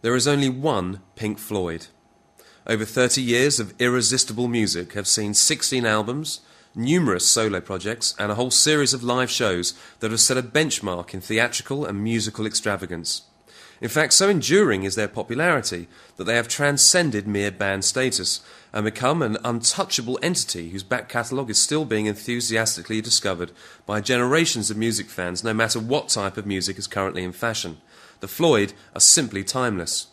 There is only one Pink Floyd. Over 30 years of irresistible music have seen 16 albums, numerous solo projects, and a whole series of live shows that have set a benchmark in theatrical and musical extravagance. In fact, so enduring is their popularity that they have transcended mere band status and become an untouchable entity whose back catalogue is still being enthusiastically discovered by generations of music fans, no matter what type of music is currently in fashion. The Floyd are simply timeless.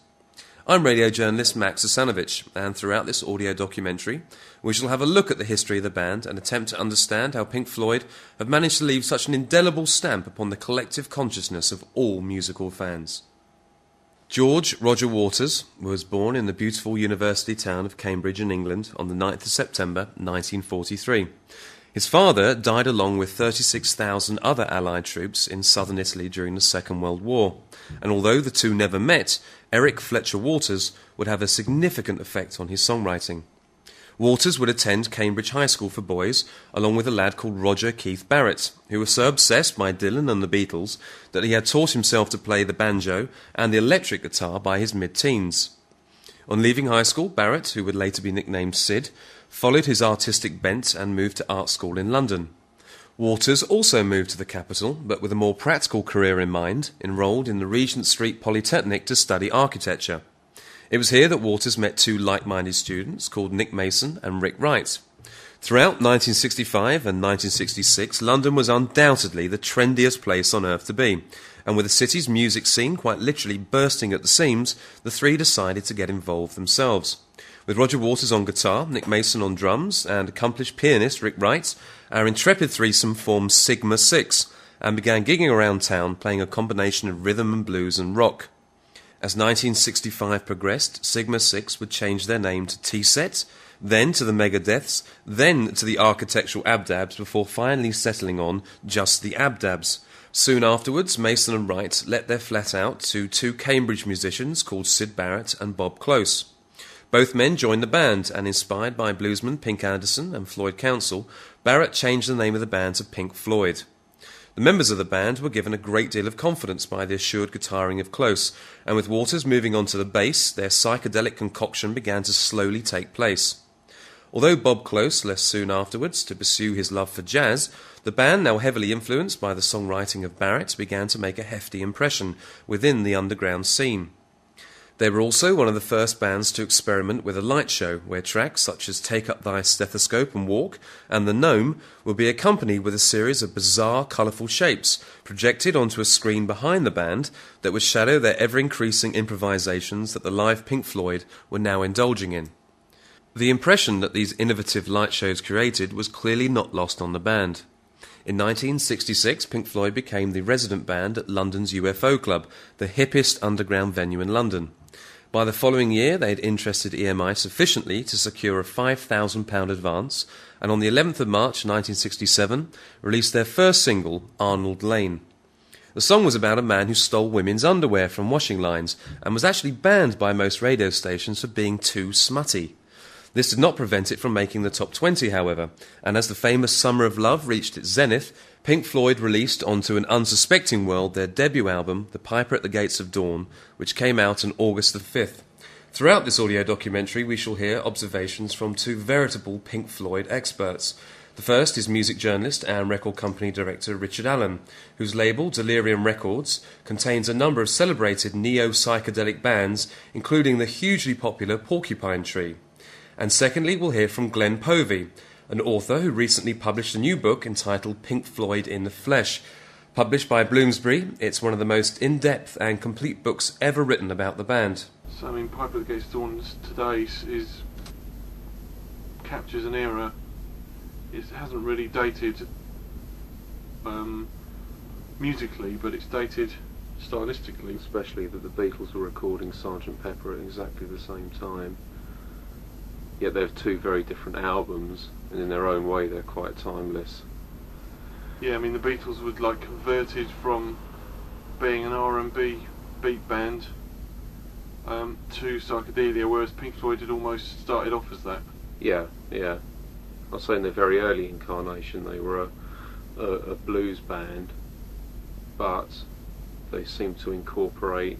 I'm radio journalist Max Asanovich, and throughout this audio documentary, we shall have a look at the history of the band and attempt to understand how Pink Floyd have managed to leave such an indelible stamp upon the collective consciousness of all musical fans. George Roger Waters was born in the beautiful university town of Cambridge in England on the 9th of September 1943. His father died along with 36,000 other Allied troops in southern Italy during the Second World War, and although the two never met, Eric Fletcher Waters would have a significant effect on his songwriting. Waters would attend Cambridge High School for boys, along with a lad called Roger Keith Barrett, who was so obsessed by Dylan and the Beatles that he had taught himself to play the banjo and the electric guitar by his mid-teens. On leaving high school, Barrett, who would later be nicknamed Sid, followed his artistic bent and moved to art school in London. Waters also moved to the capital, but with a more practical career in mind, enrolled in the Regent Street Polytechnic to study architecture. It was here that Waters met two like-minded students called Nick Mason and Rick Wright. Throughout 1965 and 1966, London was undoubtedly the trendiest place on earth to be, and with the city's music scene quite literally bursting at the seams, the three decided to get involved themselves. With Roger Waters on guitar, Nick Mason on drums, and accomplished pianist Rick Wright, our intrepid threesome formed Sigma 6 and began gigging around town playing a combination of rhythm and blues and rock. As 1965 progressed, Sigma 6 would change their name to T-Set, then to the Megadeths, then to the Architectural Abdabs, before finally settling on just the Abdabs. Soon afterwards, Mason and Wright let their flat out to two Cambridge musicians called Syd Barrett and Bob Close. Both men joined the band, and inspired by bluesmen Pink Anderson and Floyd Council, Barrett changed the name of the band to Pink Floyd. The members of the band were given a great deal of confidence by the assured guitaring of Close, and with Waters moving on to the bass, their psychedelic concoction began to slowly take place. Although Bob Close left soon afterwards to pursue his love for jazz, the band, now heavily influenced by the songwriting of Barrett, began to make a hefty impression within the underground scene. They were also one of the first bands to experiment with a light show, where tracks such as Take Up Thy Stethoscope and Walk and The Gnome would be accompanied with a series of bizarre, colourful shapes projected onto a screen behind the band that would shadow their ever-increasing improvisations that the live Pink Floyd were now indulging in. The impression that these innovative light shows created was clearly not lost on the band. In 1966, Pink Floyd became the resident band at London's UFO Club, the hippest underground venue in London. By the following year, they had interested EMI sufficiently to secure a £5,000 advance, and on the 11th of March 1967, released their first single, Arnold Lane. The song was about a man who stole women's underwear from washing lines, and was actually banned by most radio stations for being too smutty. This did not prevent it from making the top 20, however, and as the famous Summer of Love reached its zenith, Pink Floyd released onto an unsuspecting world their debut album, The Piper at the Gates of Dawn, which came out on August the 5th. Throughout this audio documentary, we shall hear observations from two veritable Pink Floyd experts. The first is music journalist and record company director Richard Allen, whose label, Delirium Records, contains a number of celebrated neo-psychedelic bands, including the hugely popular Porcupine Tree. And secondly, we'll hear from Glenn Povey, an author who recently published a new book entitled Pink Floyd in the Flesh. Published by Bloomsbury, it's one of the most in-depth and complete books ever written about the band. So, I mean, Piper at the Gates of Dawn today captures an era. It hasn't really dated musically, but it's dated stylistically. Especially that the Beatles were recording Sgt. Pepper at exactly the same time. Yet they're two very different albums, and in their own way they're quite timeless. Yeah, I mean, the Beatles would converted from being an R&B beat band to psychedelia, whereas Pink Floyd had almost started off as that. Yeah. I'll say in their very early incarnation they were a blues band, but they seemed to incorporate